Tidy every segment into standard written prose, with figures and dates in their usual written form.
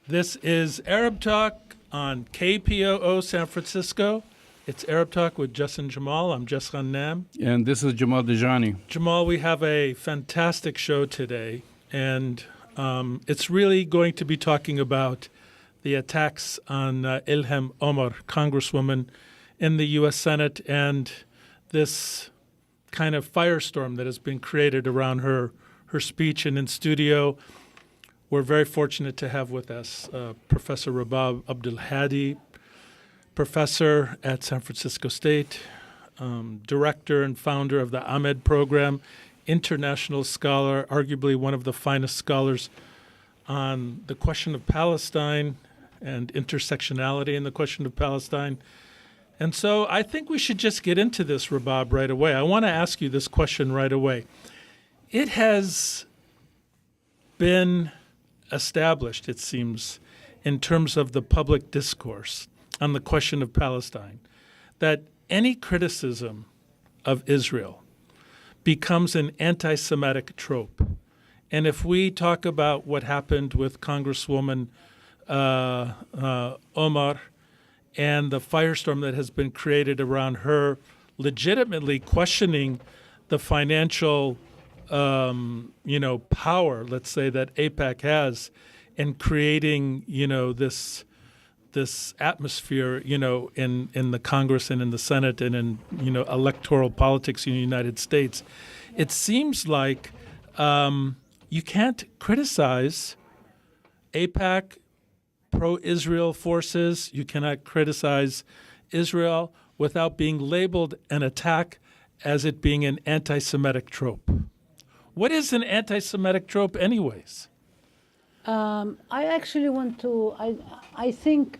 This is Arab Talk on KPOO San Francisco. It's Arab Talk with Jess and Jamal. I'm Jess Ghannam. And this is Jamal Dejani. Jamal, we have a fantastic show today, and it's really going to be talking about the attacks on Ilhan Omar, Congresswoman in the U.S. Senate, and this kind of firestorm that has been created around her speech. And in studio, we're very fortunate to have with us Professor Rabab Abdulhadi, professor at San Francisco State, director and founder of the Ahmed Program, international scholar, arguably one of the finest scholars on the question of Palestine and intersectionality in the question of Palestine. And so I think we should just get into this, Rabab, right away. I want to ask you this question right away. It has been established, it seems, in terms of the public discourse on the question of Palestine, that any criticism of Israel becomes an anti-Semitic trope. And if we talk about what happened with Congresswoman Omar and the firestorm that has been created around her legitimately questioning the financial power, let's say, that AIPAC has in creating, this atmosphere, in the Congress and in the Senate and in, electoral politics in the United States. It seems like you can't criticize AIPAC, pro-Israel forces. You cannot criticize Israel without being labeled an attack as it being an anti-Semitic trope. What is an anti-Semitic trope anyways? I actually want to, I think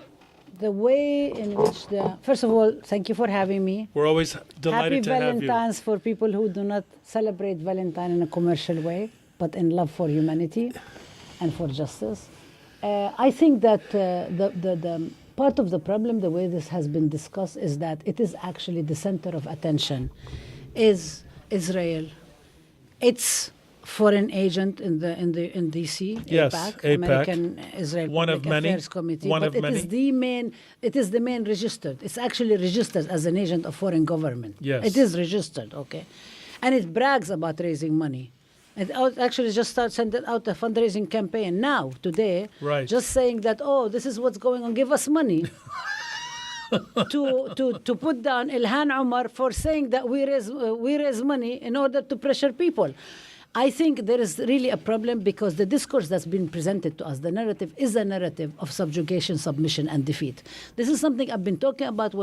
the way in which first of all, thank you for having me. We're always delighted to have you. Happy Valentine's for people who do not celebrate Valentine in a commercial way, but in love for humanity and for justice. I think that the part of the problem, the way this has been discussed, is that it is actually the center of attention is Israel. It's foreign agent in DC, yes, AIPAC, American Israel one Public of many, Affairs Committee. One but of it many. is the main registered. It's actually registered as an agent of foreign government. Yes. It is registered, okay. And it brags about raising money. It actually just sending out a fundraising campaign now, today, right. Just saying that, this is what's going on, give us money. to put down Ilhan Omar for saying that we raise money in order to pressure people. I think there is really a problem because the discourse that's been presented to us, the narrative is a narrative of subjugation, submission, and defeat. This is something I've been talking about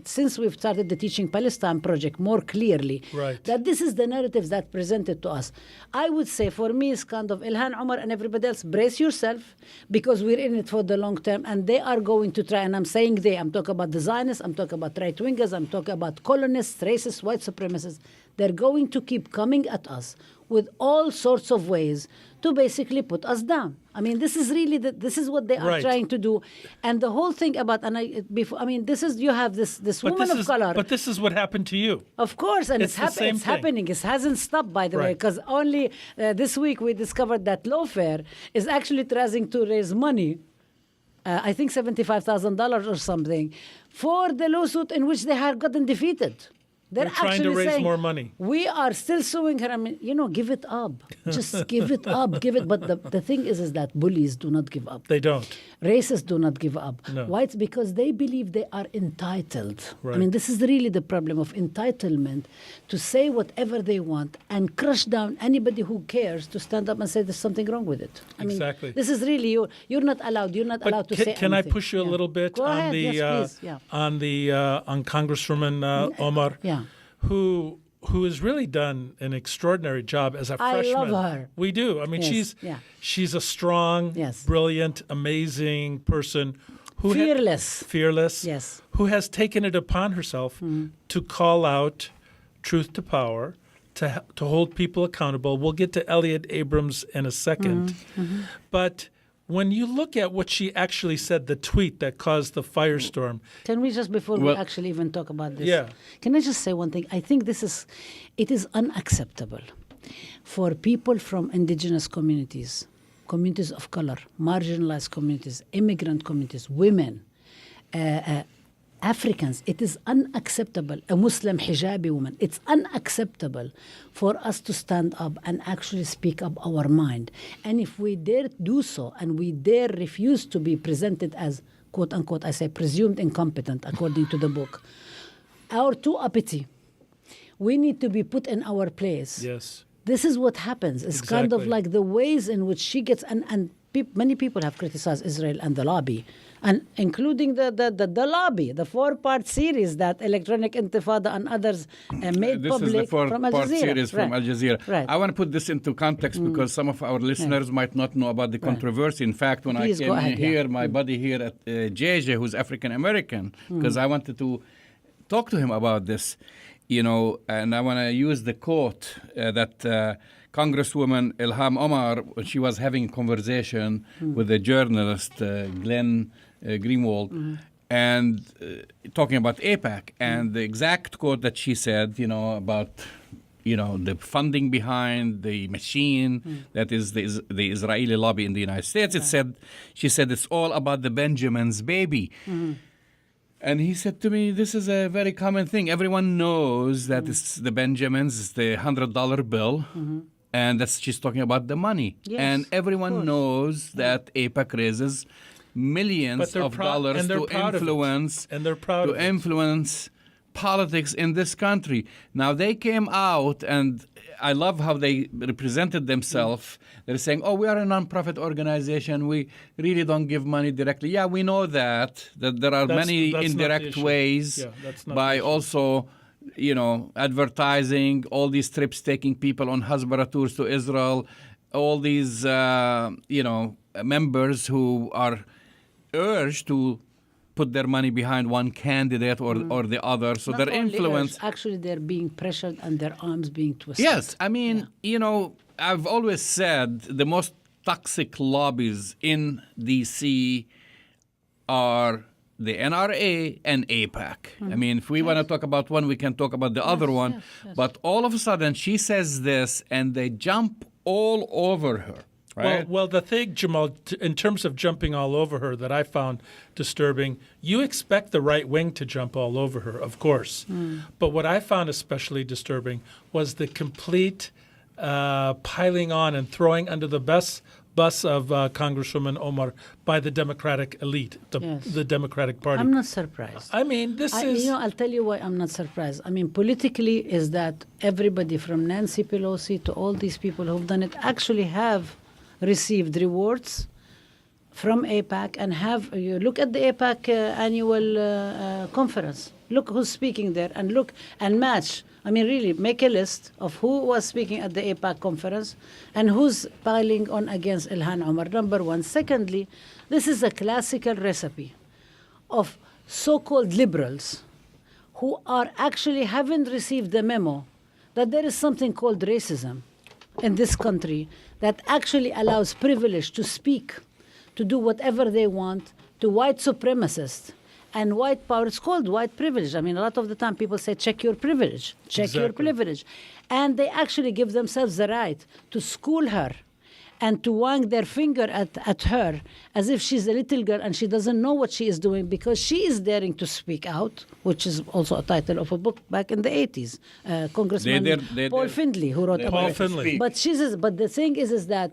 since we've started the Teaching Palestine project more clearly, right. That this is the narratives that presented to us. I would say for me it's kind of Ilhan Omar and everybody else, brace yourself because we're in it for the long term and they are going to try, and I'm saying I'm talking about the Zionists, I'm talking about right-wingers, I'm talking about colonists, racists, white supremacists. They're going to keep coming at us with all sorts of ways to basically put us down. I mean, this is really this is what they are trying to do, and the whole thing about this is you have this woman of color. But this is what happened to you, of course, and it's happening. It hasn't stopped, by the way, because only this week we discovered that lawfare is actually trying to raise money. I think $75,000 or something for the lawsuit in which they had gotten defeated. They're trying to raise more money. We are still suing her. I mean, give it up. Just give it up. Give it. But the thing is that bullies do not give up. They don't. Racists do not give up. No. Whites, because they believe they are entitled. Right. I mean, this is really the problem of entitlement, to say whatever they want and crush down anybody who cares to stand up and say there's something wrong with it. I exactly. mean, this is really, you're not allowed. You're not allowed to say anything. Can I push you a little bit Go on ahead. the Yes, please. on Congresswoman Omar? Yeah. Who has really done an extraordinary job as a freshman. I love her. We do. I mean, Yes, she's a strong, brilliant, amazing person. Fearless. Yes. Who has taken it upon herself to call out truth to power, to hold people accountable. We'll get to Elliot Abrams in a second. Mm-hmm. But when you look at what she actually said, the tweet that caused the firestorm. Can we just, before we actually even talk about this, yeah. Can I just say one thing? I think it is unacceptable for people from indigenous communities communities of color, marginalized communities, immigrant communities, women, Africans. It is unacceptable, a Muslim hijabi woman, it's unacceptable for us to stand up and actually speak up our mind. And if we dare do so and we dare refuse to be presented as, quote unquote, I say presumed incompetent according to the book, or too uppity, we need to be put in our place. Yes. This is what happens. It's kind of like the ways in which she gets, and many people have criticized Israel and the lobby, and including the lobby, the 4-part series that Electronic Intifada and others made this public is the from Al four-part Jazeera. series from Al Jazeera. Right. I want to put this into context because some of our listeners might not know about the controversy. In fact, when Please I go came ahead, here, my buddy here at JJ, who's African American, because I wanted to talk to him about this, you know, and I want to use the quote that Congresswoman Ilhan Omar, when she was having a conversation with the journalist Glenn Greenwald, and talking about AIPAC, and the exact quote that she said, you know, about, you know, the funding behind the machine that is the Israeli lobby in the United States. She said, it's all about the Benjamin's baby. And he said to me, this is a very common thing. Everyone knows that it's the Benjamins, it's the $100 bill. And she's talking about the money. Yes, and everyone knows that AIPAC raises millions of dollars to influence politics in this country. Now, they came out, and I love how they represented themselves. They're saying, oh, we are a nonprofit organization. We really don't give money directly. Yeah, we know that there are many indirect ways by also, you know, advertising, all these trips, taking people on Hasbara tours to Israel, all these, you know, members who are urged to put their money behind one candidate or the other. So Not their only influence... urged, actually, they're being pressured and their arms being twisted. Yes, I mean, you know, I've always said the most toxic lobbies in D.C. are the NRA and AIPAC. I mean, if we want to talk about one, we can talk about the other one. Yes. But all of a sudden, she says this, and they jump all over her. Right? Well, the thing, Jamal, in terms of jumping all over her that I found disturbing, you expect the right wing to jump all over her, of course. But what I found especially disturbing was the complete piling on and throwing under the bus of Congresswoman Omar by the Democratic elite, the Democratic Party. I'm not surprised. I mean, this is... You know, I'll tell you why I'm not surprised. I mean, politically is that everybody from Nancy Pelosi to all these people who've done it actually have received rewards from AIPAC and you look at the AIPAC annual conference. Look who's speaking there and look and match. I mean, really, make a list of who was speaking at the AIPAC conference and who's piling on against Ilhan Omar, number one. Secondly, this is a classical recipe of so-called liberals who are actually haven't received the memo that there is something called racism in this country that actually allows privilege to speak, to do whatever they want, to white supremacists and white power. It's called white privilege. I mean, a lot of the time people say, check your privilege, check your privilege. And they actually give themselves the right to school her and to wag their finger at her as if she's a little girl and she doesn't know what she is doing because she is daring to speak out, which is also a title of a book back in the 80s. Congressman Paul Findlay, who wrote about it. But the thing is that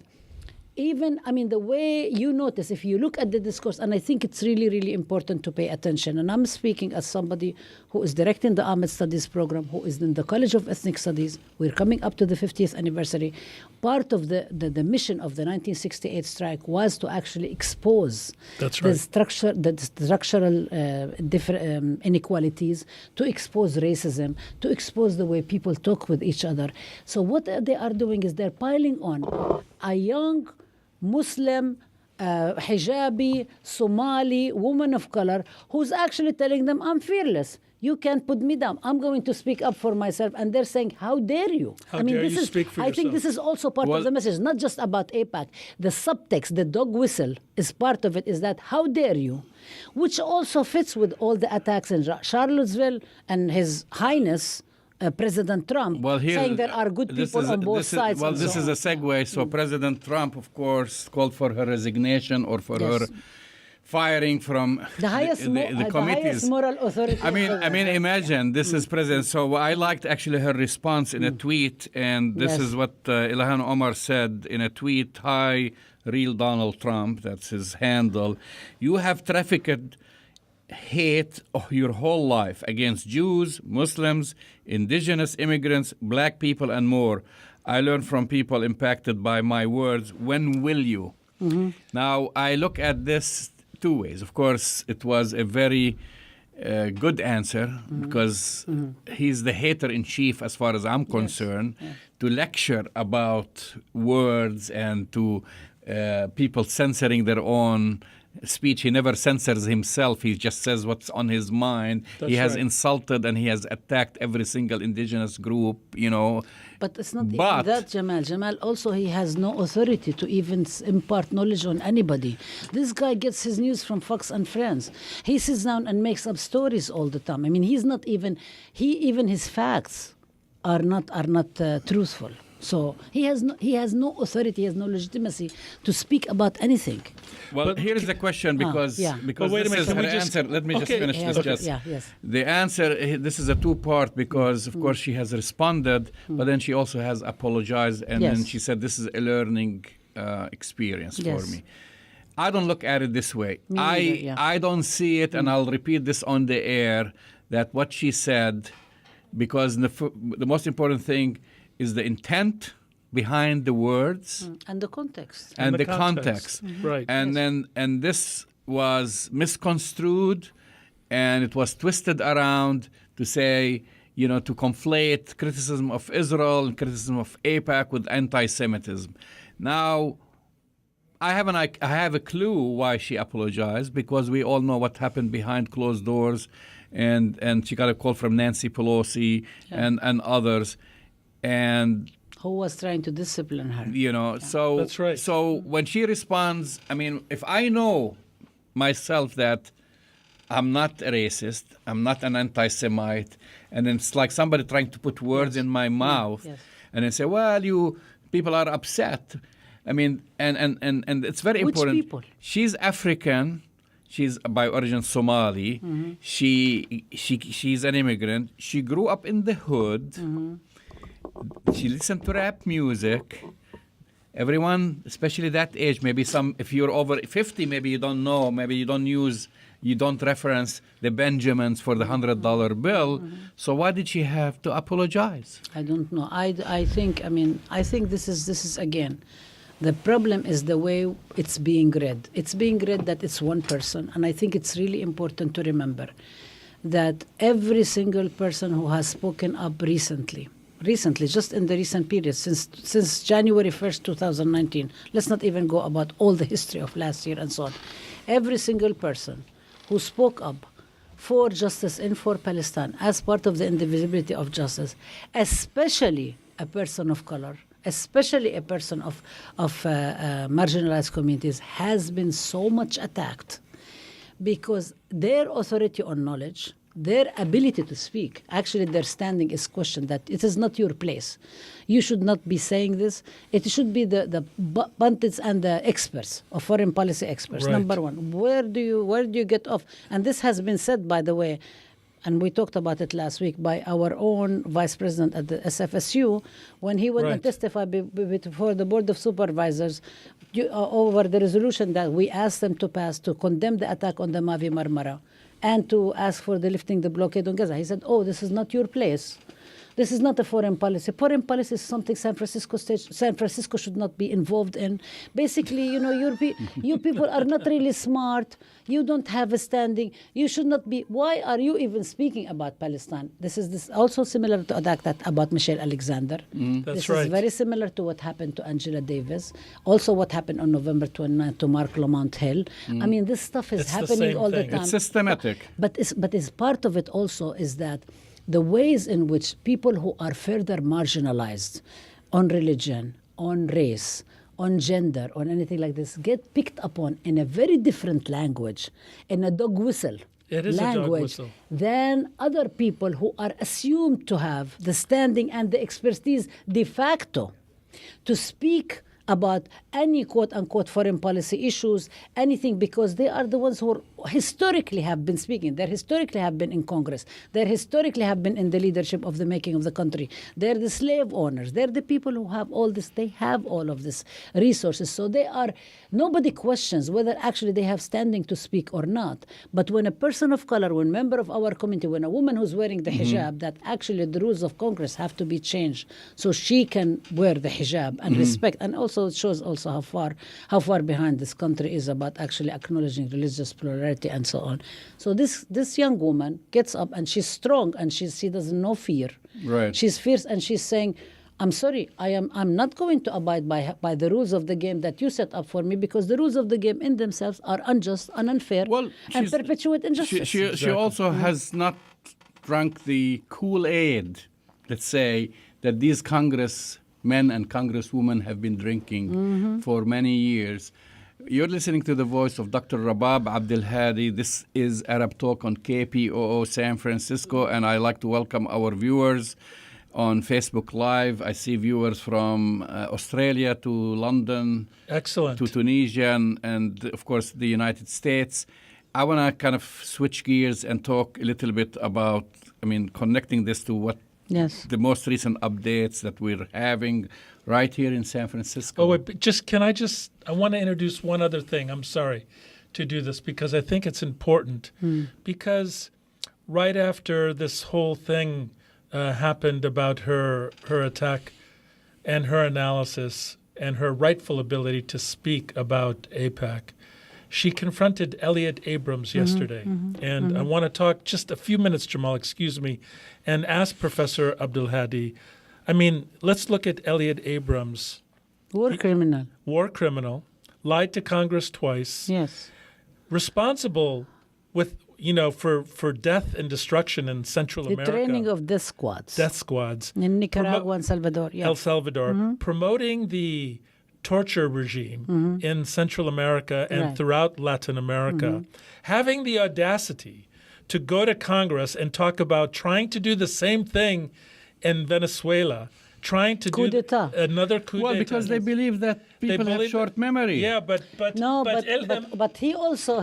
even, I mean, the way you notice, if you look at the discourse, and I think it's really, really important to pay attention, and I'm speaking as somebody who is directing the Ahmed Studies program, who is in the College of Ethnic Studies. We're coming up to the 50th anniversary. Part of the mission of the 1968 strike was to actually expose the structural inequalities, to expose racism, to expose the way people talk with each other. So what they are doing is they're piling on a young Muslim, hijabi, Somali, woman of color, who's actually telling them, I'm fearless. You can't put me down. I'm going to speak up for myself. And they're saying, how dare you? I think this is also part of the message, not just about AIPAC. The subtext, the dog whistle is part of it, is that how dare you? Which also fits with all the attacks in Charlottesville and His Highness, President Trump, Well, here, saying there are good people on both sides. Well, and this so is on. a segue. So President Trump, of course, called for her resignation or for Yes. her firing from The highest, the the committees. highest moral authority. I mean, imagine this is President. So I liked actually her response in a tweet, and this Yes. is what Ilhan Omar said in a tweet. Hi, real Donald Trump. That's his handle. You have trafficked hate your whole life against Jews, Muslims, indigenous immigrants, black people, and more. I learned from people impacted by my words. When will you? Now, I look at this two ways. Of course, it was a very good answer because he's the hater-in-chief as far as I'm concerned, to lecture about words and to people censoring their own speech. He never censors himself. He just says what's on his mind. That's he has right. insulted and he has attacked every single indigenous group, But it's not But- even that, Jamal. Jamal also, he has no authority to even impart knowledge on anybody. This guy gets his news from Fox and Friends. He sits down and makes up stories all the time. I mean, he's not even, even his facts are not truthful. So he has no authority, he has no legitimacy to speak about anything. Well, But- here's the question because yeah. because But wait a this minute, is can her we just- answer. Let me just Okay. finish Yes, this. okay, Just yeah, yes. the answer. This is a two-part because of course she has responded, but then she also has apologized, and then Yes. she said this is a learning experience for Yes. me. I don't look at it this way. Me neither, yeah. I don't see it, and I'll repeat this on the air that what she said, because the most important thing is the intent behind the words And the context. and the context. Right. And this was misconstrued, and it was twisted around to say, to conflate criticism of Israel and criticism of AIPAC with anti-Semitism. Now, I have a clue why she apologized, because we all know what happened behind closed doors, and she got a call from Nancy Pelosi and others, and Who was trying to discipline her. so That's right. So when she responds, I mean, if I know myself that I'm not a racist, I'm not an anti-Semite, and it's like somebody trying to put words in my mouth, yes. and then say, well, people are upset. I mean, and it's very Which important. people? She's African. She's by origin Somali. She's an immigrant. She grew up in the hood. She listened to rap music. Everyone, especially that age, maybe if you're over 50, maybe you don't know, maybe you don't reference the Benjamins for the $100 bill. So why did she have to apologize? I don't know. I think this is again, the problem is the way it's being read. It's being read that it's one person, and I think it's really important to remember that every single person who has spoken up recently, just in the recent period, since January 1st, 2019, let's not even go about all the history of last year and so on. Every single person who spoke up for justice and for Palestine as part of the indivisibility of justice, especially a person of color, especially a person of marginalized communities, has been so much attacked because their authority on knowledge, their ability to speak, actually their standing is questioned, that it is not your place. You should not be saying this. It should be the pundits and the experts, or foreign policy experts. Right. Number one, where do you get off? And this has been said, by the way, and we talked about it last week, by our own vice president at the SFSU, when he went and Right. testified before the Board of Supervisors over the resolution that we asked them to pass to condemn the attack on the Mavi Marmara and to ask for the lifting the blockade on Gaza. He said, this is not your place. This is not a foreign policy. Foreign policy is something San Francisco should not be involved in. Basically, you people are not really smart. You don't have a standing. You should not be. Why are you even speaking about Palestine? This is also similar to that about Michelle Alexander. That's This right. is very similar to what happened to Angela Davis. Also what happened on November 29th to Mark Lamont Hill. I mean, this stuff is It's the happening same all the thing. time. It's systematic. But is part of it also is that the ways in which people who are further marginalized on religion, on race, on gender, on anything like this, get picked upon in a very different language, in a dog whistle It is a dog language whistle. than other people who are assumed to have the standing and the expertise de facto to speak about any quote-unquote foreign policy issues, anything, because they are the ones who historically have been speaking. They historically have been in Congress. They historically have been in the leadership of the making of the country. They're the slave owners. They're the people who have all this. They have all of this resources. So they are, nobody questions whether actually they have standing to speak or not. But when a person of color, when a member of our community, when a woman who's wearing the hijab, that actually the rules of Congress have to be changed so she can wear the hijab and respect, and also it shows also how far behind this country is about actually acknowledging religious plurality and so on. So this young woman gets up and she's strong and she doesn't know fear. Right. She's fierce and she's saying, I'm sorry, I'm not going to abide by the rules of the game that you set up for me, because the rules of the game in themselves are unjust and unfair and perpetuate injustice. She also has not drunk the Kool-Aid, let's say, that these congressmen and congresswomen have been drinking for many years. You're listening to the voice of Dr. Rabab Abdulhadi. This is Arab Talk on KPOO San Francisco, and I'd like to welcome our viewers on Facebook Live. I see viewers from Australia to London, Excellent. to Tunisia, and of course the United States. I want to kind of switch gears and talk a little bit about, connecting this to what the most recent updates that we're having right here in San Francisco. Oh, wait, I want to introduce one other thing. I'm sorry to do this because I think it's important. Because right after this whole thing happened about her attack and her analysis and her rightful ability to speak about AIPAC, she confronted Elliot Abrams yesterday. And I want to talk just a few minutes, Jamal, excuse me, and ask Professor Abdulhadi. Let's look at Elliot Abrams. War criminal, lied to Congress twice. Yes. Responsible for death and destruction in Central America. The training of death squads. In Nicaragua and Salvador. Yeah. El Salvador. Promoting the torture regime in Central America and throughout Latin America. Having the audacity to go to Congress and talk about trying to do the same thing in Venezuela, trying to coup do d'etat. Another coup d'etat. Well, because they believe that people have short memory. Yeah, but he also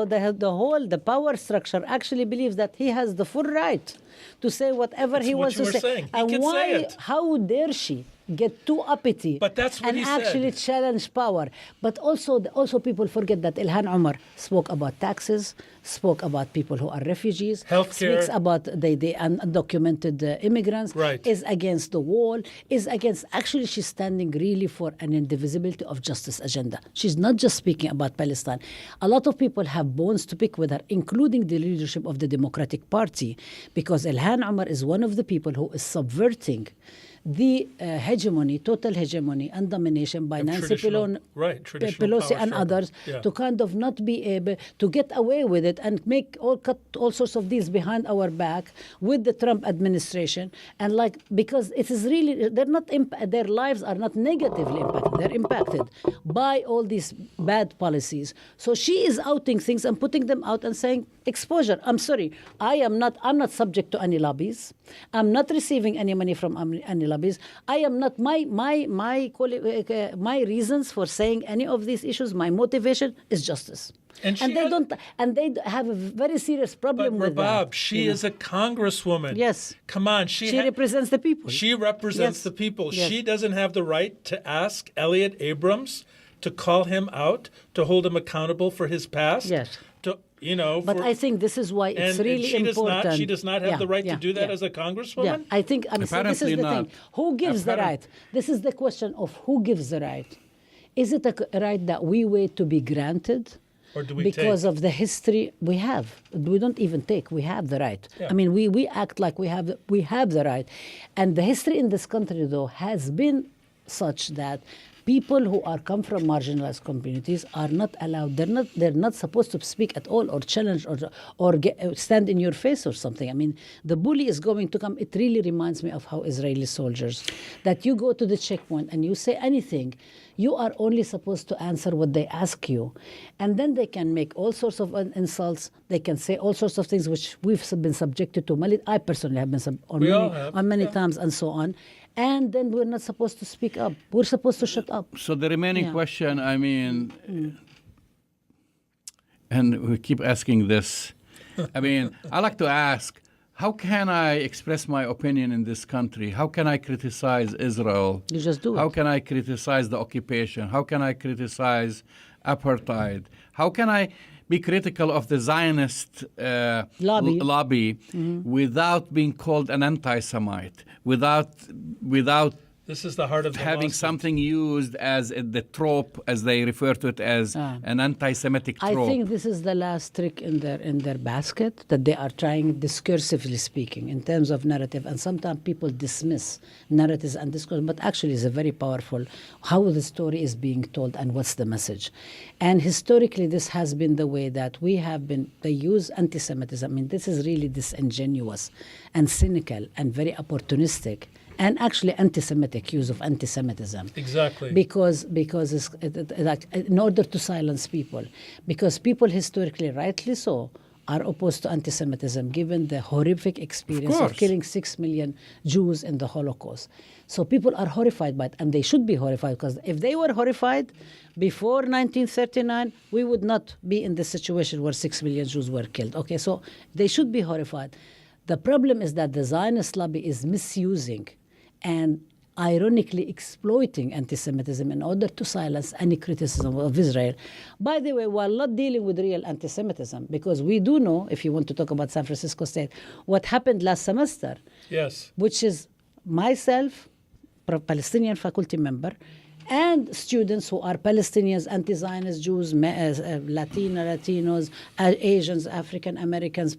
the power structure actually believes that he has the full right to say whatever he wants to say. Saying. He And can why? say it. How dare she get too uppity? But that's what and he actually said. challenge power. But also people forget that Ilhan Omar spoke about taxes, spoke about people who are refugees, Healthcare. speaks about the undocumented immigrants, is against the wall, is against. Actually, she's standing really for an indivisibility of justice agenda. She's not just speaking about Palestine. A lot of people have bones to pick with her, including the leadership of the Democratic Party, because Ilhan Omar is one of the people who is subverting the total hegemony and domination by Nancy Pelosi and others to kind of not be able to get away with it and make all sorts of deals behind our back with the Trump administration. And because it is really, their lives are not negatively impacted. They're impacted by all these bad policies. So she is outing things and putting them out and saying, exposure. I'm sorry. I'm not subject to any lobbies. I'm not receiving any money from any lobbies. I am not my reasons for saying any of these issues. My motivation is justice. And they have a very serious problem with that. Rabab, she is a congresswoman. Yes. Come on. She represents the people. She represents the people. Yes. She doesn't have the right to ask Elliot Abrams to call him out, to hold him accountable for his past. Yes. But I think this is why it's really important. She does not have the right to do that as a congresswoman? Yeah, I think so this is the thing. Who gives the right? This is the question of who gives the right. Is it a right that we wait to be granted? Or do we because take? Of the history we have? We don't even take. We have the right. Yeah. We act like we have the right. And the history in this country, though, has been such that People who come from marginalized communities are not allowed. They're not supposed to speak at all, or challenge, or stand in your face or something. I mean, the bully is going to come. It really reminds me of how Israeli soldiers, that you go to the checkpoint and you say anything, you are only supposed to answer what they ask you, and then they can make all sorts of insults. They can say all sorts of things which we've been subjected to. I personally have been on many times, and so on. And then we're not supposed to speak up. We're supposed to shut up. So the remaining question, I mean, and we keep asking this. I mean, I like to ask, how can I express my opinion in this country? How can I criticize Israel? You just do it. How can I criticize the occupation? How can I criticize apartheid? How can I be critical of the Zionist lobby without being called an anti-Semite, without This is the heart of the having lawsuit. something used as the trope, as they refer to it, as an anti-Semitic trope? I think this is the last trick in their basket, that they are trying, discursively speaking, in terms of narrative. And sometimes people dismiss narratives and discourse, but actually it's a very powerful how the story is being told and what's the message. And historically, this has been the way that they use anti-Semitism. I mean, this is really disingenuous and cynical and very opportunistic, and actually anti-Semitic use of anti-Semitism. Exactly. Because it's, like, in order to silence people. Because people historically, rightly so, are opposed to anti-Semitism, given the horrific experience of killing 6 million Jews in the Holocaust. So people are horrified by it, and they should be horrified, because if they were horrified before 1939, we would not be in the situation where 6 million Jews were killed. Okay, so they should be horrified. The problem is that the Zionist lobby is misusing and ironically exploiting anti-Semitism in order to silence any criticism of Israel. By the way, while not dealing with real anti-Semitism, because we do know, if you want to talk about San Francisco State, what happened last semester, Yes. which is myself, Palestinian faculty member, and students who are Palestinians, anti-Zionist Jews, Latinos, Asians, African Americans,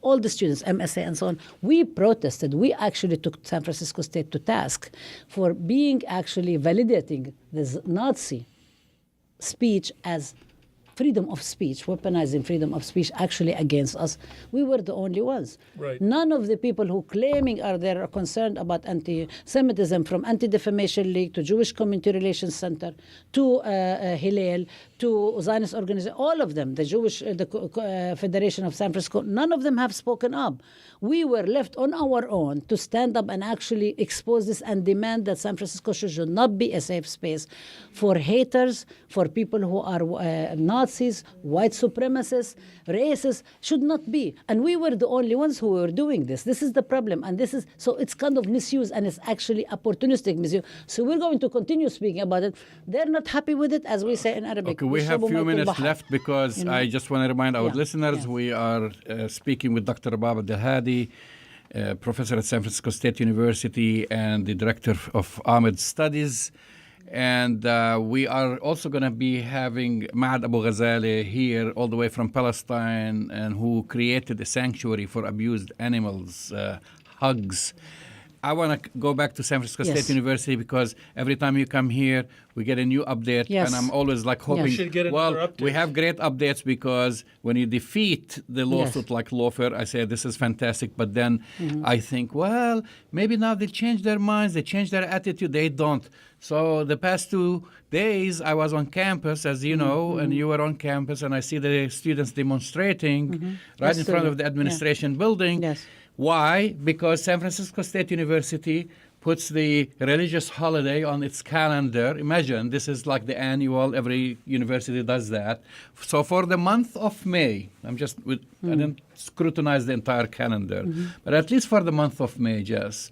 all the students, MSA and so on, we protested. We actually took San Francisco State to task for being actually validating this Nazi speech as freedom of speech, weaponizing freedom of speech actually against us. We were the only ones. Right. None of the people who claiming they're concerned about anti-Semitism, from Anti-Defamation League to Jewish Community Relations Center to Hillel to Zionist organization, all of them, the Federation of San Francisco, none of them have spoken up. We were left on our own to stand up and actually expose this and demand that San Francisco should not be a safe space for haters, for people who are Nazis, white supremacists, racists, should not be. And we were the only ones who were doing this. This is the problem. And so it's kind of misuse, and it's actually opportunistic misuse. So we're going to continue speaking about it. They're not happy with it, as we say in Arabic. Okay, we have a few minutes left, because I just want to remind our listeners we are speaking with Dr. Rabab Abdulhadi, professor at San Francisco State University and the director of Ahmed Studies. And we are also going to be having Maad Abu Ghazaleh here, all the way from Palestine, and who created a sanctuary for abused animals, Hugz. I want to go back to San Francisco State University, because every time you come here, we get a new update, and I'm always like hoping, We should get another update. we have great updates, because when you defeat the lawsuit like lawfare, I say this is fantastic, but then I think, well, maybe now they change their minds, they change their attitude. They don't. So the past 2 days, I was on campus, as you know, and you were on campus, and I see the students demonstrating right in front of the administration building. Yes. Why? Because San Francisco State University puts the religious holiday on its calendar. Imagine, this is like the annual, every university does that. So for the month of May, I didn't scrutinize the entire calendar, but at least for the month of May, Jess,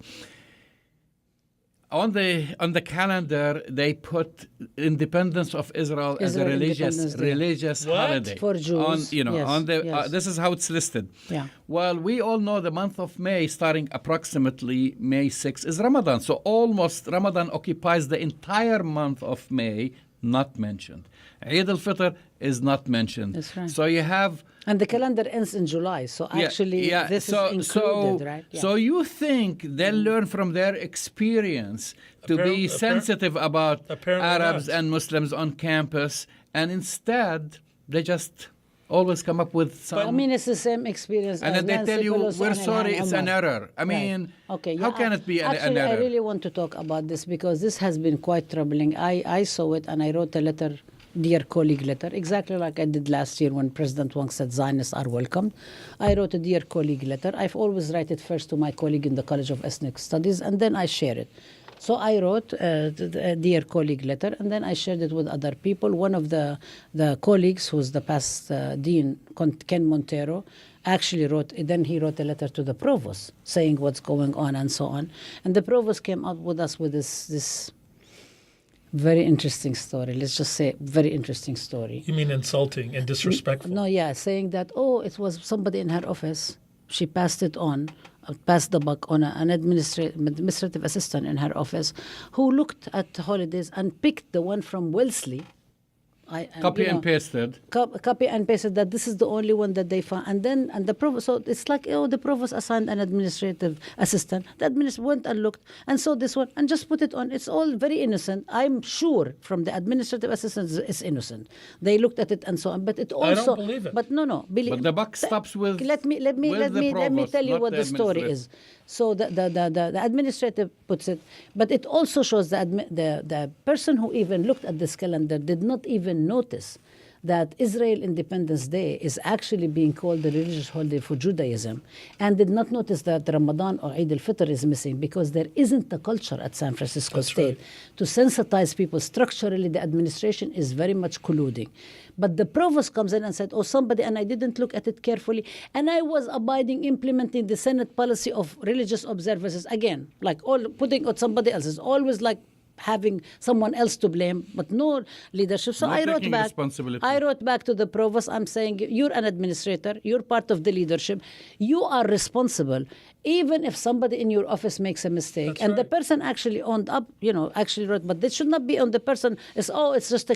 on the calendar, they put independence of Israel as a religious holiday for Jews. This is how it's listed. Yeah. Well, we all know the month of May, starting approximately May 6, is Ramadan. So almost Ramadan occupies the entire month of May, not mentioned. Eid al-Fitr is not mentioned. That's right. So you have... And the calendar ends in July, so actually this is included, right? Yeah. So you think they'll learn from their experience to be sensitive about Arabs and Muslims on campus, and instead they just always come up with some... I mean, it's the same experience. And then they tell you, we're sorry, it's an error. I mean, how can it be an error? I really want to talk about this because this has been quite troubling. I saw it and I wrote a letter, dear colleague letter, exactly like I did last year when President Wang said Zionists are welcome. I wrote a dear colleague letter. I've always write it first to my colleague in the College of Ethnic Studies, and then I share it. So I wrote a dear colleague letter, and then I shared it with other people. One of the colleagues, who's the past dean, Ken Montero, actually wrote a letter to the provost saying what's going on and so on. And the provost came up with us with this very interesting story. Let's just say very interesting story. You mean insulting and disrespectful? No, yeah, saying that, it was somebody in her office. She passed it on, passed the buck on an administrative assistant in her office who looked at holidays and picked the one from Wellesley. Copy and pasted that this is the only one that they found, and the provost. So it's like, the provost assigned an administrative assistant. The administrator went and looked and saw this one and just put it on. It's all very innocent. I'm sure from the administrative assistant it's innocent. They looked at it and so on, but it also. I don't believe it. But no. But the buck stops with. Let me tell you what the story is. So the administrator puts it, but it also shows that the person who even looked at this calendar did not even notice that Israel Independence Day is actually being called the religious holiday for Judaism, and did not notice that Ramadan or Eid al-Fitr is missing because there isn't a culture at San Francisco State to sensitize people. Structurally, the administration is very much colluding. But the provost comes in and said, and I didn't look at it carefully, and I was implementing the Senate policy of religious observances. Again, like putting on somebody else is always like having someone else to blame, but no leadership. So I wrote back to the provost. I'm saying, you're an administrator, you're part of the leadership, you are responsible, even if somebody in your office makes a mistake. The person actually owned up, actually wrote, but this should not be on the person. It's just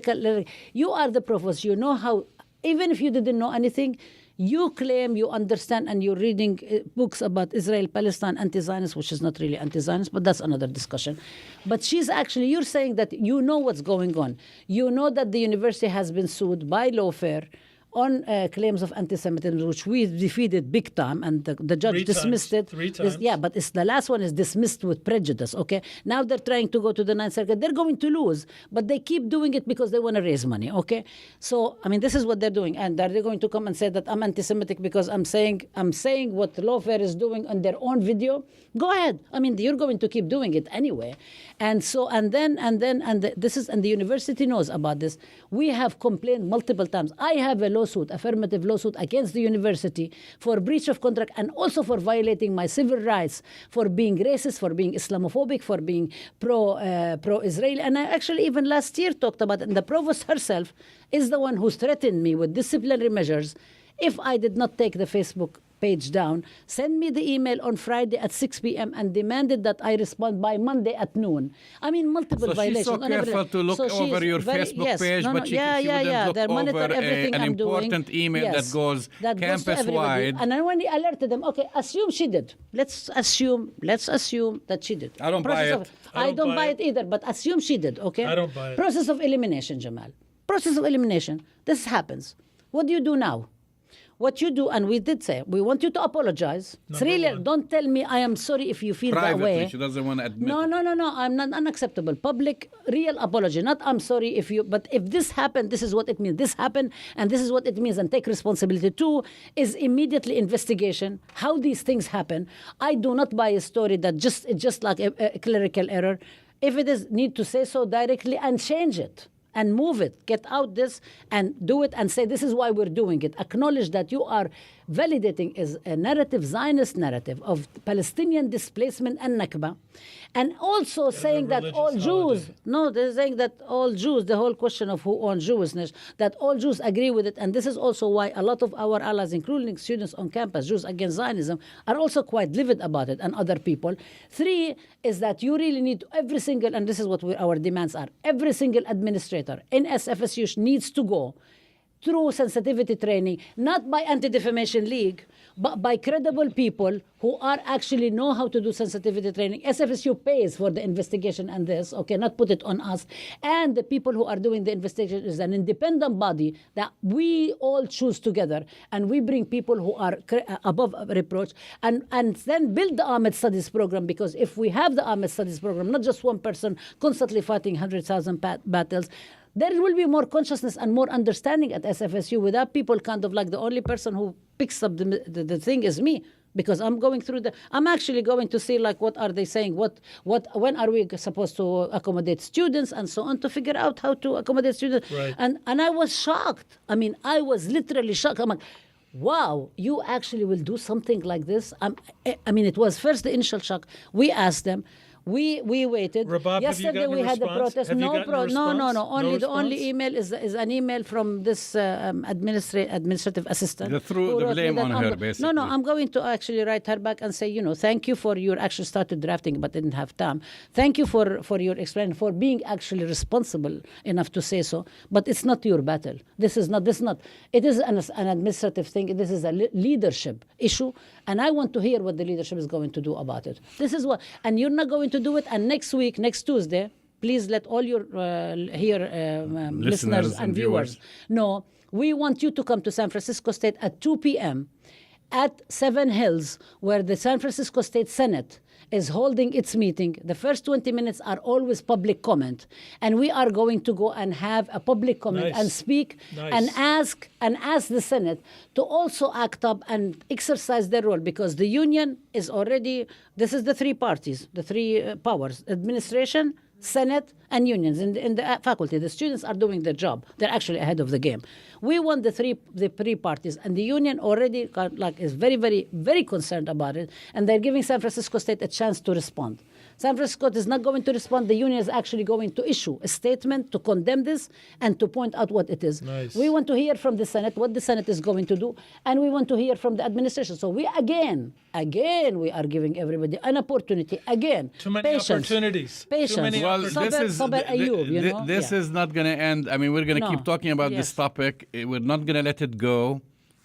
you are the provost. You know how, even if you didn't know anything, you claim you understand, and you're reading books about Israel, Palestine, anti-Zionist, which is not really anti-Zionist, but that's another discussion. But you're saying that you know what's going on. You know that the university has been sued by lawfare on claims of anti-Semitism, which we defeated big time, and the judge dismissed it. 3 times. But the last one is dismissed with prejudice, okay? Now they're trying to go to the Ninth Circuit. They're going to lose, but they keep doing it because they want to raise money, okay? So, this is what they're doing. And are they going to come and say that I'm anti-Semitic because I'm saying what lawfare is doing on their own video? Go ahead. You're going to keep doing it anyway. And so, the university knows about this. We have complained multiple times. I have a affirmative lawsuit against the university for breach of contract, and also for violating my civil rights, for being racist, for being Islamophobic, for being pro-Israeli. And I actually even last year talked about it, and the provost herself is the one who threatened me with disciplinary measures if I did not take the Facebook page down, send me the email on Friday at 6 p.m. and demanded that I respond by Monday at noon. Multiple violations. She's so careful to look over your Facebook page, but she wouldn't look over an important email that goes campus-wide. And then when he alerted them, assume she did. Let's assume that she did. I don't buy it. I don't buy it either, but assume she did, okay? I don't buy it. Process of elimination, Jamal. Process of elimination. This happens. What do you do now? What you do, and we did say, we want you to apologize. Don't tell me I am sorry if you feel that way. She doesn't want to admit No, I'm not unacceptable. Public, real apology. Not I'm sorry if you, but if this happened, this is what it means. This happened, and this is what it means, and take responsibility. 2 is immediately investigation, how these things happen. I do not buy a story that it's just like a clerical error. If it is, need to say so directly and change it. And move it, get out this and do it and say this is why we're doing it. Acknowledge that you are validating is a narrative, Zionist narrative of Palestinian displacement and Nakba. And also saying that all Jews, they're saying that all Jews, the whole question of who owns Jewishness, that all Jews agree with it. And this is also why a lot of our allies, including students on campus, Jews Against Zionism, are also quite livid about it, and other people. 3 is that you really need every single, and this is what our demands are, every single administrator, perpetrator in SFSU needs to go through sensitivity training, not by Anti-Defamation League, but by credible people who are actually know how to do sensitivity training. SFSU pays for the investigation and this, okay, not put it on us. And the people who are doing the investigation is an independent body that we all choose together, and we bring people who are above reproach, and then build the Ahmed Studies program, because if we have the Ahmed Studies program, not just one person constantly fighting 100,000 battles, there will be more consciousness and more understanding at SFSU without people kind of like the only person who picks up the thing is me, because I'm going through I'm actually going to see like what are they saying, when are we supposed to accommodate students and so on, to figure out how to accommodate students. Right. And I was shocked. I mean, I was literally shocked. I'm like, wow, you actually will do something like this? I mean, it was first the initial shock. We asked them. We waited. Rabab, yesterday have you we had a response? protest. Have you No, gotten a no. response? Only No the only response? email is an email from this administrative assistant. They threw who the wrote me blame that on her, basically. No, I'm going to actually write her back and say, thank you for your actually started drafting, but didn't have time. Thank you for your explanation, for being actually responsible enough to say so. But it's not your battle. This is not. It is an administrative thing. This is a leadership issue, and I want to hear what the leadership is going to do about it. This is what, and you're not going to do it. And next Tuesday, please let all your listeners and viewers know, we want you to come to San Francisco State at 2 p.m. at Seven Hills, where the San Francisco State Senate is holding its meeting. The first 20 minutes are always public comment, and we are going to go and have a public comment and speak and ask the Senate to also act up and exercise their role, because the union is already, this is the three parties, the three powers, administration, Senate, and unions. In the faculty, the students are doing their job. They're actually ahead of the game. We want the three parties, and the union already is very, very, very concerned about it, and they're giving San Francisco State a chance to respond. San Francisco is not going to respond. The union is actually going to issue a statement to condemn this and to point out what it is. Nice. We want to hear from the Senate what the Senate is going to do, and we want to hear from the administration. So we again, we are giving everybody an opportunity. Again, Too many patience. opportunities. Patience. Too many Well, opportunities. this is not going to end. I mean, we're going to keep talking about this topic. We're not going to let it go,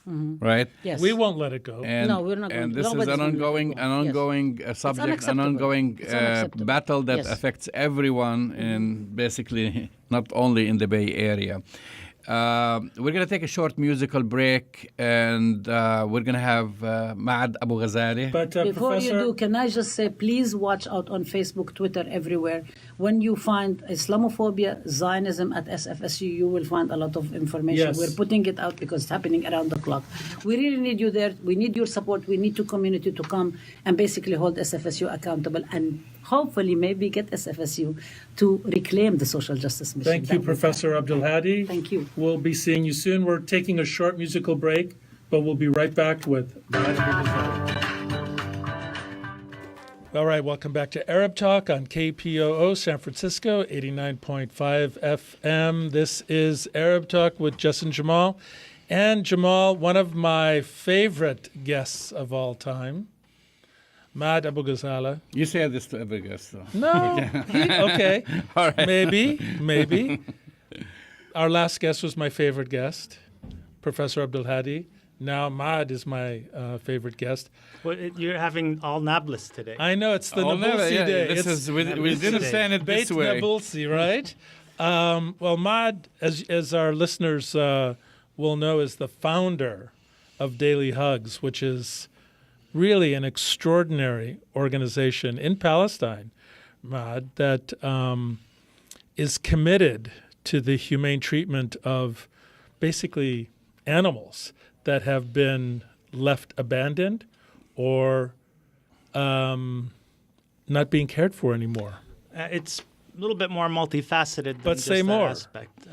right? Yes. We won't let it go. And, No, we're not going and to. this is Nobody's an going to let ongoing, it go. an ongoing subject, an unacceptable. ongoing It's unacceptable. battle that Yes. affects everyone, and basically not only in the Bay Area. We're going to take a short musical break, and we're going to have Maad Abu Ghazaleh. But Before Professor, you do, can I just say, please watch out on Facebook, Twitter, everywhere. When you find Islamophobia, Zionism at SFSU, you will find a lot of information. Yes. We're putting it out because it's happening around the clock. We really need you there. We need your support. We need the community to come and basically hold SFSU accountable, and hopefully maybe get SFSU to reclaim the social justice mission. thank you, Professor Abdulhadi. Thank you. We'll be seeing you soon. We're taking a short musical break, but we'll be right back with Maad Abu Ghazaleh. All right, welcome back to Arab Talk on KPOO San Francisco, 89.5 FM. This is Arab Talk with Jess and Jamal. And Jamal, one of my favorite guests of all time, Maad Abu Ghazaleh. You say this to every guest, though. No, okay. All right. Maybe. Our last guest was my favorite guest, Professor Abdulhadi. Now Maad is my favorite guest. Well, you're having all Nablus today. I know, it's the Oh, never, Nabulsi yeah, day. this is, we didn't today. stand it this Beit way. Nabulsi, right? Well, Maad, as our listeners will know, is the founder of Daily Hugz, which is really an extraordinary organization in Palestine, Maad, that is committed to the humane treatment of basically animals that have been left abandoned or not being cared for anymore. It's a little bit more multifaceted than But just say that more. aspect.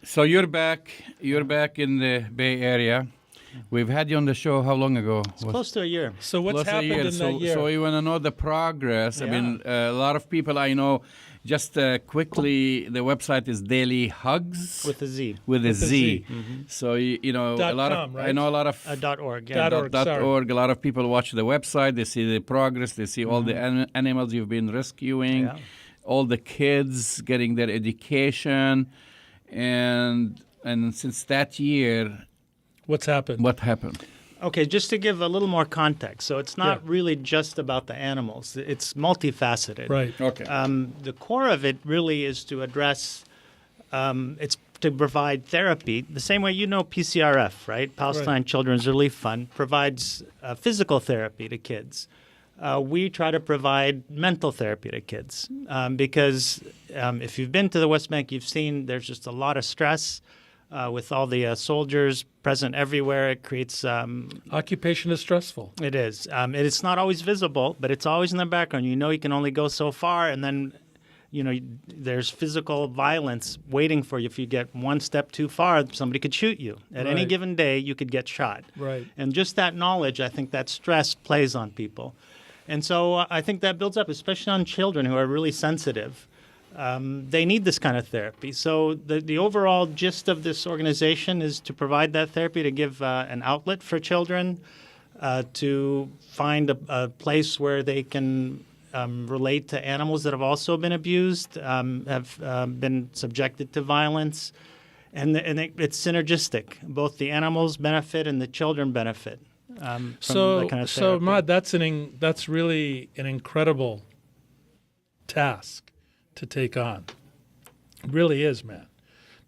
So you're back in the Bay Area. We've had you on the show how long ago? It's close to a year. So what's Plus a happened year. in that year? So you want to know the progress. I Yeah. mean, a lot of people I know, just quickly, the website is Daily Hugz. With a Z. With a With a Z. Z. So, you know, a lot .com, of, right? I know a lot of... .org. Yeah. .org. sorry. .org. A lot of people watch the website. They see the progress. They see all the animals you've been rescuing. Yeah. all the kids getting their education, and since that year, What's happened? what happened? Okay, just to give a little more context. So it's not really just about the animals. It's multifaceted. Right. Okay. The core of it really is to address, it's to provide therapy, the same way PCRF, right? Palestine Children's Relief Fund provides physical therapy to kids. We try to provide mental therapy to kids because if you've been to the West Bank, you've seen there's just a lot of stress with all the soldiers present everywhere. It creates... Occupation is stressful. It is. It's not always visible, but it's always in the background. You know you can only go so far, and then there's physical violence waiting for you. If you get one step too far, somebody could shoot you. At any given day, you could get shot. Right. And just that knowledge, I think that stress plays on people. And so I think that builds up, especially on children who are really sensitive. They need this kind of therapy. So the overall gist of this organization is to provide that therapy, to give an outlet for children, to find a place where they can relate to animals that have also been abused, have been subjected to violence. And it's synergistic. Both the animals benefit and the children benefit from that kind of therapy. Maad, that's really an incredible task to take on. It really is, man.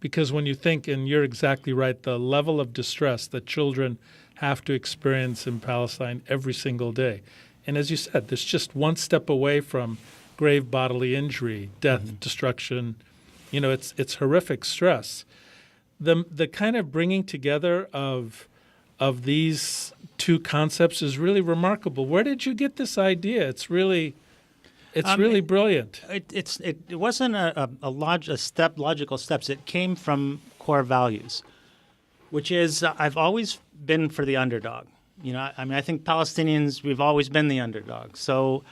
Because when you think, and you're exactly right, the level of distress that children have to experience in Palestine every single day. And as you said, there's just one step away from grave bodily injury, death, destruction. It's horrific stress. The kind of bringing together of these two concepts is really remarkable. Where did you get this idea? It's really brilliant. It wasn't logical steps. It came from core values, which is I've always been for the underdog. I think Palestinians, we've always been the underdog. So,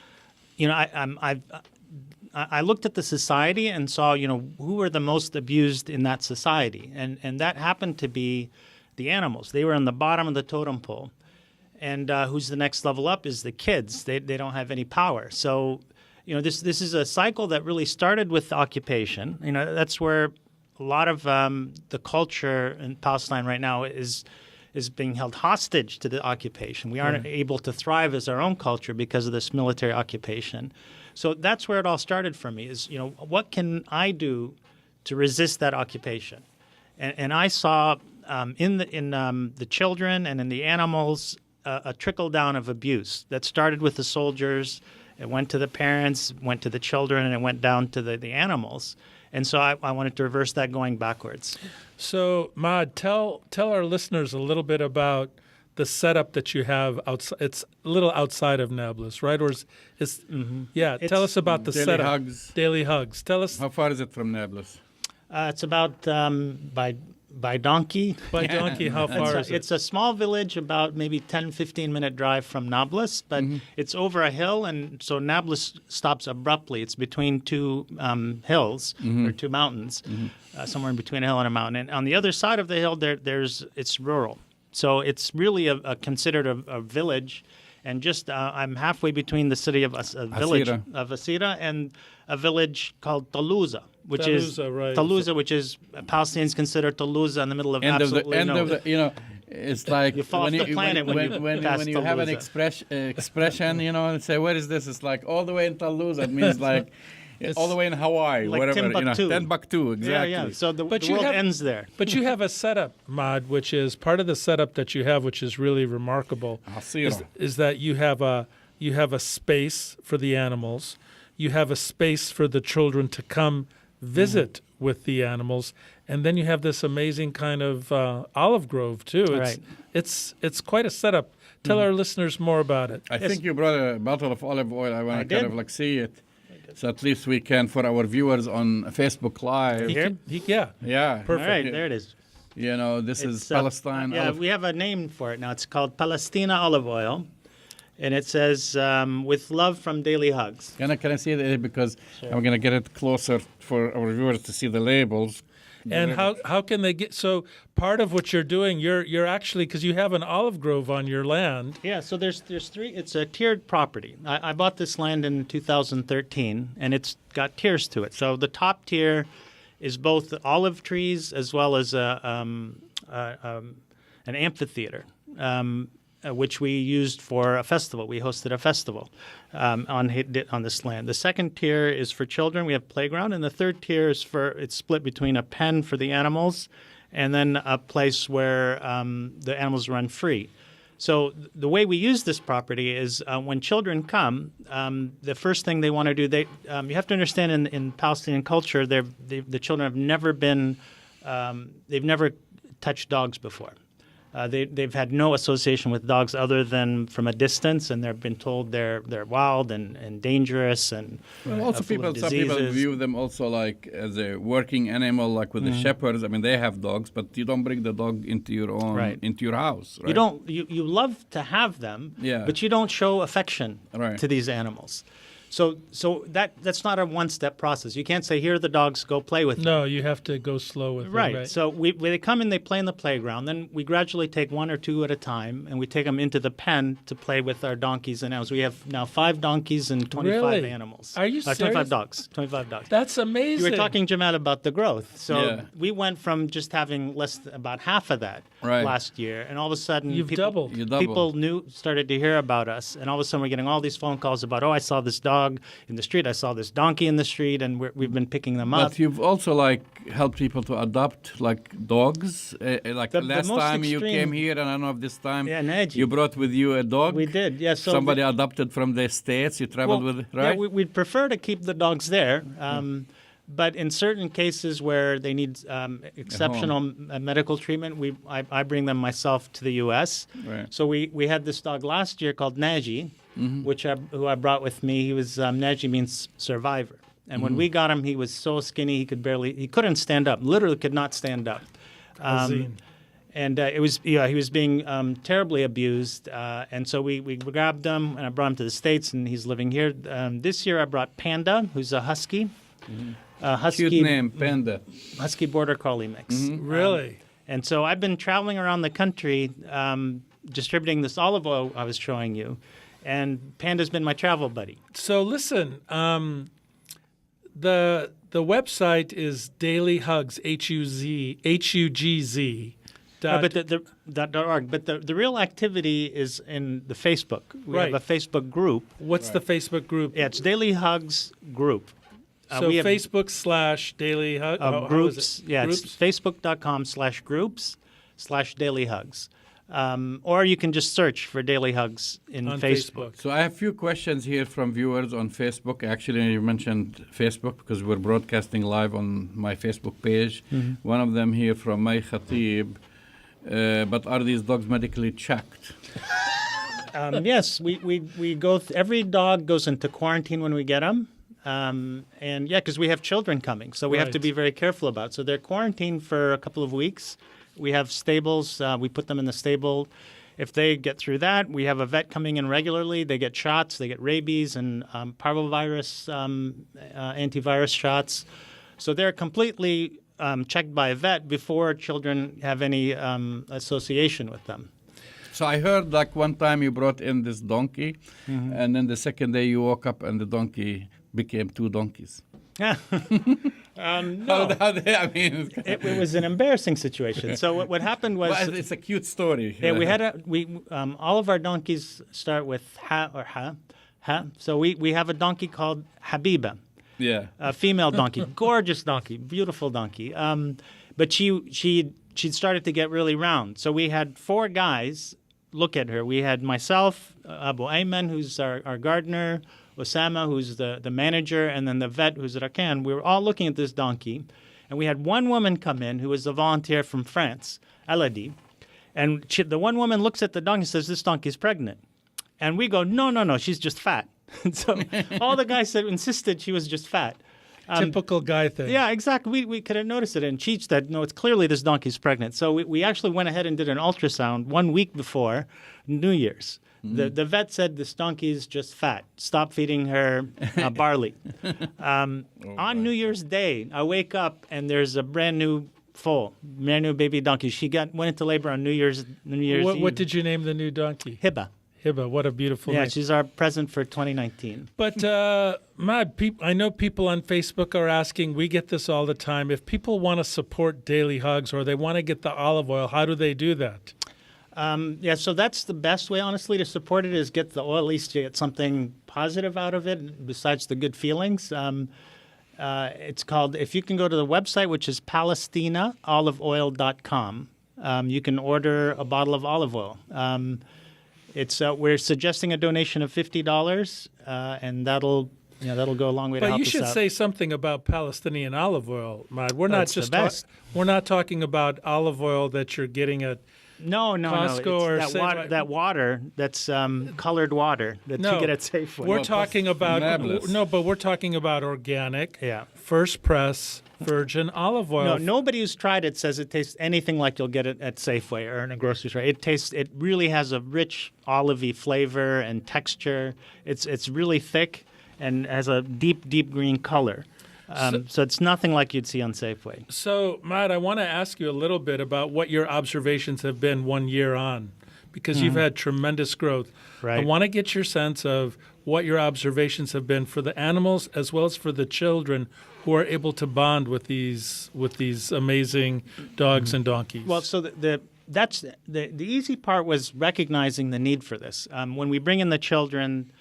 I looked at the society and saw, who were the most abused in that society, and that happened to be the animals. They were on the bottom of the totem pole, and who's the next level up is the kids. They don't have any power. So, this is a cycle that really started with occupation. That's where a lot of the culture in Palestine right now is being held hostage to the occupation. We aren't able to thrive as our own culture because of this military occupation. So that's where it all started for me is, what can I do to resist that occupation? And I saw in the children and in the animals a trickle down of abuse that started with the soldiers. It went to the parents, went to the children, and it went down to the animals. And so I wanted to reverse that going backwards. So, Maad, tell our listeners a little bit about the setup that you have outside. It's a little outside of Nablus, right? Or tell us about the Daily setup. Hugz. Daily Hugz. Tell us. How far is it from Nablus? It's about by donkey. By donkey, how far is it? It's a small village, about maybe 10, 15-minute drive from Nablus, but it's over a hill, and so Nablus stops abruptly. It's between two hills, or two mountains, somewhere in between a hill and a mountain. And on the other side of the hill, it's rural. So it's really considered a village, and just I'm halfway between the city of village of Asira and a village called Talouza, which is Palestinians consider Talouza in the middle of absolutely nowhere. It's like you fall off the planet when you have an expression, and say, where is this? It's like all the way in Talouza. It means like all the way in Hawaii, like whatever. Timbuktu. Timbuktu, exactly. Yeah. So the world ends there. But you have a setup, Maad, which is part of the setup that you have, which is really remarkable. Is that you have a space for the animals, you have a space for the children to come visit with the animals, and then you have this amazing kind of olive grove too. It's quite a setup. Tell our listeners more about it. I think you brought a bottle of olive oil. I want to kind of see it. So at least we can, for our viewers on Facebook Live. Yeah. Perfect. All right, there it is. This is Palestine. We have a name for it now. It's called Palestina olive oil. And it says, with love from Daily Hugz. Can I see it? Because I'm going to get it closer for our viewers to see the labels. And how can they get, so part of what you're doing, you're actually, because you have an olive grove on your land. Yeah, so there's three. It's a tiered property. I bought this land in 2013, and it's got tiers to it. So the top tier is both olive trees as well as an amphitheater, which we used for a festival. We hosted a festival on this land. The second tier is for children. We have playground, and the third tier is it's split between a pen for the animals and then a place where the animals run free. So the way we use this property is when children come, the first thing they want to do, you have to understand in Palestinian culture, the children have never been, they've never touched dogs before. They've had no association with dogs other than from a distance, and they've been told they're wild and dangerous and also some people view them also like as a working animal, like with the shepherds. I mean, they have dogs, but you don't bring the dog into your own into your house. Right? You love to have them, but you don't show affection to these animals. So that's not a one-step process. You can't say, here are the dogs, go play with them. No, you have to go slow with them. Right. So they come in, they play in the playground. Then we gradually take one or two at a time, and we take them into the pen to play with our donkeys and animals. We have now 5 donkeys and 25 animals. Are you serious? 25 dogs. 25 dogs. That's amazing. You were talking, Jamal, about the growth. So we went from just having about half of that last year, and all of a sudden doubled. People started to hear about us, and all of a sudden we're getting all these phone calls about, I saw this dog in the street, I saw this donkey in the street, and we've been picking them up. But you've also helped people to adopt dogs. Last time you came here, and I don't know if this time you brought with you a dog. We did, yes. So somebody adopted from the States. You traveled with, right? Yeah, we'd prefer to keep the dogs there. But in certain cases where they need exceptional medical treatment, I bring them myself to the U.S. Right. So we had this dog last year called Naji, who I brought with me. He was Naji means survivor, and when we got him, he was so skinny he couldn't stand up. Literally could not stand up. And he was being terribly abused, and so we grabbed him and I brought him to the States, and he's living here. This year I brought Panda, who's a husky. Husky, cute name, Panda. Husky Border Collie mix. Really? And so I've been traveling around the country distributing this olive oil I was showing you, and Panda's been my travel buddy. So listen, the website is Daily Hugz, HUGZ. .org. But the real activity is in the Facebook. We have a Facebook group. What's the Facebook group? Yeah, it's Daily Hugz Group. So Facebook/Daily Hugz groups. Yeah, groups? It's facebook.com/groups/Daily Hugz. Or you can just search for Daily Hugz on Facebook. So I have a few questions here from viewers on Facebook. Actually, you mentioned Facebook because we're broadcasting live on my Facebook page. One of them here from May Khatib. But are these dogs medically checked? Yes, we go. Every dog goes into quarantine when we get them. Because we have children coming, so we have to be very careful about it. So they're quarantined for a couple of weeks. We have stables. We put them in the stable. If they get through that, we have a vet coming in regularly. They get shots. They get rabies and parvovirus antivirus shots. So they're completely checked by a vet before children have any association with them. So I heard one time you brought in this donkey, and then the second day you woke up and the donkey became 2 donkeys. No. It was an embarrassing situation. So what happened was... Well, it's a cute story. Yeah, all of our donkeys start with ha or ha. So we have a donkey called Habiba. Yeah. A female donkey. Gorgeous donkey. Beautiful donkey. But she started to get really round. So we had 4 guys look at her. We had myself, Abu Ayman, who's our gardener, Osama, who's the manager, and then the vet, who's Rakan. We were all looking at this donkey, and we had one woman come in who was a volunteer from France, Elodie, and the one woman looks at the donkey and says, this donkey's pregnant. And we go, no, she's just fat. So all the guys insisted she was just fat. Typical guy thing. Yeah, exactly. We couldn't notice it. And she said, no, it's clearly this donkey's pregnant. So we actually went ahead and did an ultrasound 1 week before New Year's. The vet said this donkey's just fat. Stop feeding her barley. On New Year's Day, I wake up and there's a brand new full, brand new baby donkey. She went into labor on New Year's Eve. What did you name the new donkey? Hiba. Hiba. What a beautiful Yeah, name. she's our present for 2019. But, Maad, I know people on Facebook are asking, we get this all the time, if people want to support Daily Hugz or they want to get the olive oil, how do they do that? So that's the best way, honestly, to support it is get the oil, at least you get something positive out of it besides the good feelings. It's called, if you can go to the website, which is PalestinaOliveOil.com, you can order a bottle of olive oil. We're suggesting a donation of $50, and that'll go a long way to But help you us should out. say something about Palestinian olive oil, Maad. We're not That's the just best. we're not talking about olive oil that you're getting at No. Costco or It's that water that's colored water that you get at Safeway. We're talking about Nablus. but we're talking about organic, Yeah. first press virgin olive oil. No, nobody who's tried it says it tastes anything like you'll get it at Safeway or in a grocery store. It really has a rich olivey flavor and texture. It's really thick and has a deep green color. So it's nothing like you'd see on Safeway. So, Maad, I want to ask you a little bit about what your observations have been 1 year on, because you've had tremendous growth. Right. I want to get your sense of what your observations have been for the animals as well as for the children who are able to bond with these amazing dogs and donkeys. Well, so the easy part was recognizing the need for this. When we bring in the children,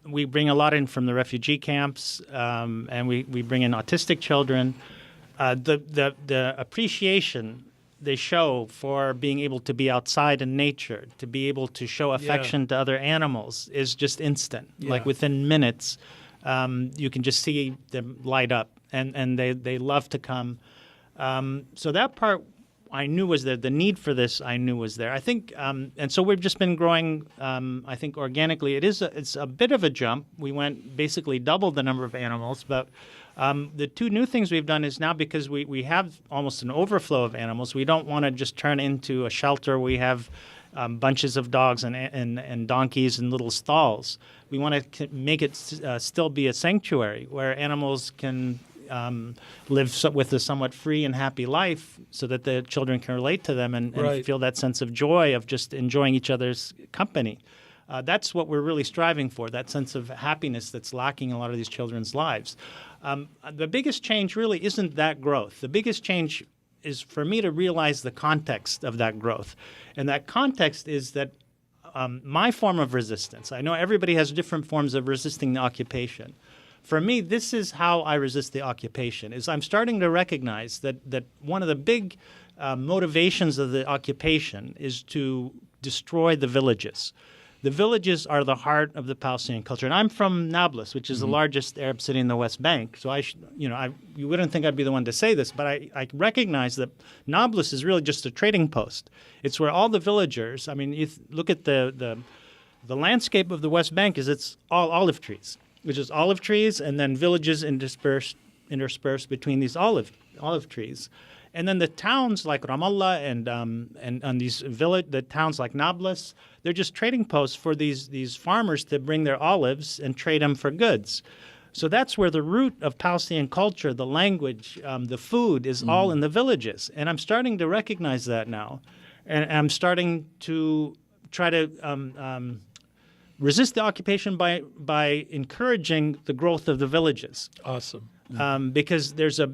we bring a lot in from the refugee camps, and we bring in autistic children. The appreciation they show for being able to be outside in nature, to be able to show affection to other animals is just instant. Yeah. Like within minutes, you can just see them light up, and they love to come. So that part I knew was there. The need for this I knew was there. I think, and so we've just been growing. I think organically, it's a bit of a jump. We went basically double the number of animals, but the two new things we've done is now because we have almost an overflow of animals. We don't want to just turn into a shelter. We have bunches of dogs and donkeys and little stalls. We want to make it still be a sanctuary where animals can live with a somewhat free and happy life so that the children can relate to them and feel that sense of joy of just enjoying each other's company. That's what we're really striving for, that sense of happiness that's lacking in a lot of these children's lives. The biggest change really isn't that growth. The biggest change is for me to realize the context of that growth. And that context is that my form of resistance, I know everybody has different forms of resisting the occupation. For me, this is how I resist the occupation, is I'm starting to recognize that one of the big motivations of the occupation is to destroy the villages. The villages are the heart of the Palestinian culture. And I'm from Nablus, which is the largest Arab city in the West Bank. So you wouldn't think I'd be the one to say this, but I recognize that Nablus is really just a trading post. It's where all the villagers, you look at the landscape of the West Bank it's all olive trees, which is olive trees and then villages interspersed between these olive trees. And then the towns like Ramallah and the towns like Nablus, they're just trading posts for these farmers to bring their olives and trade them for goods. So that's where the root of Palestinian culture, the language, the food is all in the villages. And I'm starting to recognize that now. And I'm starting to try to resist the occupation by encouraging the growth of the villages. Awesome. Because there's a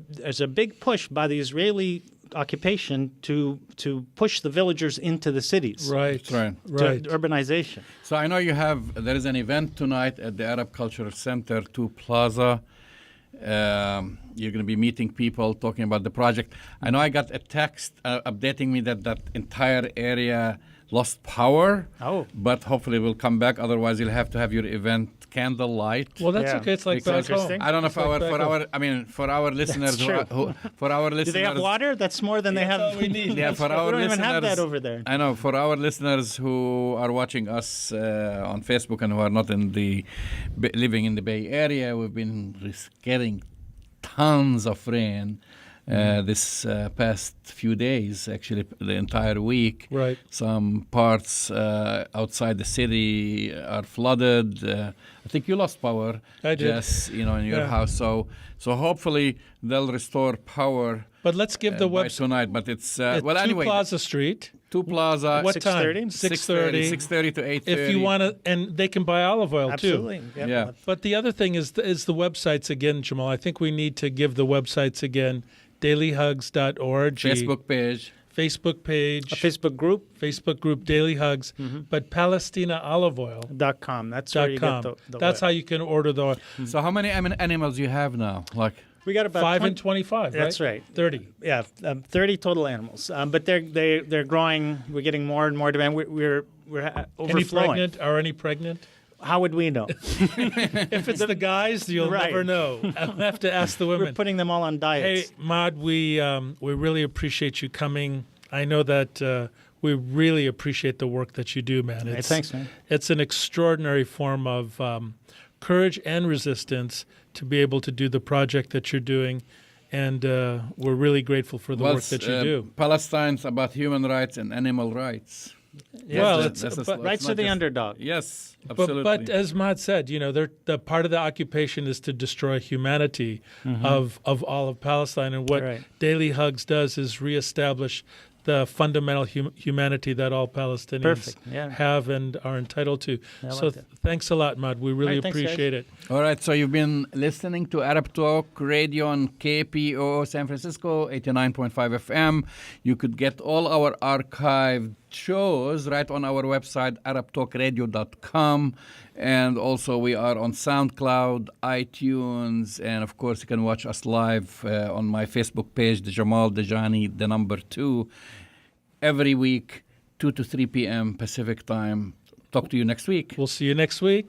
big push by the Israeli occupation to push the villagers into the cities. Right. To urbanization. So I know there is an event tonight at the Arab Cultural Center 2 Plaza. You're going to be meeting people, talking about the project. I know I got a text updating me that entire area lost power. But hopefully it will come back. Otherwise, you'll have to have your event candlelight. Well, that's okay. It's like back home. I don't know if for our listeners Do they have water? That's more than they have. That's all we need. Yeah, for we our don't listeners, even have that over there. I know for our listeners who are watching us on Facebook and who are not living in the Bay Area, we've been getting tons of rain. This past few days, actually the entire week. Right. Some parts outside the city are flooded. I think you lost power. I did. Yes, in your house. So So hopefully they'll restore power. But let's give the by website. tonight. But it's At well 2 anyway. Plaza Street. 2 Plaza. What 6:30? time? 6:30 to 8:30. If you want to, and they can buy olive oil Absolutely. too. Yep. Yeah. But the other thing is the websites again, Jamal. I think we need to give the websites again: dailyhugs.org, Facebook page. Facebook page, A Facebook group. Daily Hugs, but PalestinaOliveOil.com. .com. That's where you get the That's how you can order the oil. So how many animals you have now? Like we got about 5 20 and 25, right? That's right. 30. Yeah, 30 total animals. But they're growing. We're getting more and more demand. We're overflowing. Any pregnant? How would we know? If it's the guys, you'll Right. never know. I'll have to ask the We're women. putting them all on Hey, diets. Maad, we really appreciate you coming. I know that we really appreciate the work that you do, man. Hey, thanks, man. It's an extraordinary form of courage and resistance to be able to do the project that you're doing, and we're really grateful for the work that you do. Palestine's about human rights and animal rights. Well, That's but- Rights not of the just- underdog. Yes, absolutely. But as Maad said, you know, the part of the occupation is to destroy humanity of all of Palestine, and what Right. Daily Hugs does is reestablish the fundamental humanity that all Palestinians Perfect, yeah. have and are entitled to. I So like that. thanks a lot, Maad. We really All right, thanks, guys. appreciate it. All right, so you've been listening to Arab Talk Radio on KPO San Francisco, 89.5 FM. You could get all our archived shows right on our website, arabtalkradio.com. And also we are on SoundCloud, iTunes, and of course you can watch us live on my Facebook page, the Jamal Dejani, the number 2, every week, 2 to 3 p.m. Pacific time. Talk to you next week. We'll see you next week.